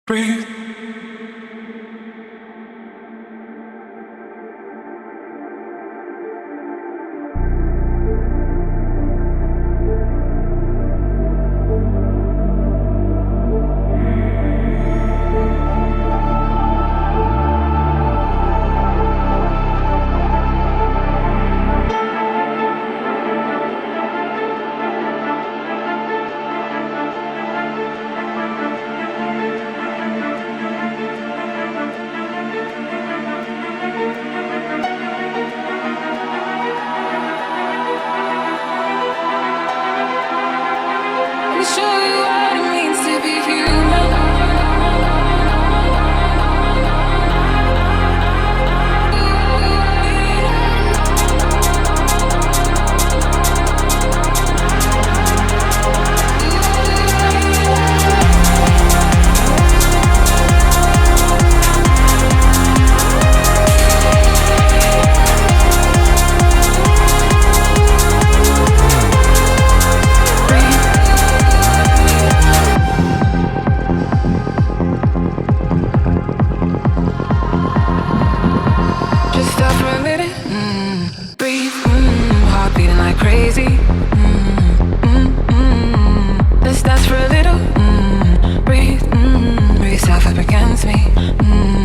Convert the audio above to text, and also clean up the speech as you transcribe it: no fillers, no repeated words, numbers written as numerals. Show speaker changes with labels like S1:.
S1: Breathe. Let me show you what it means to be human. Just stop for a minute, breathe, heart beating like crazy. Let's dance for a little, breathe, breathe yourself up against me.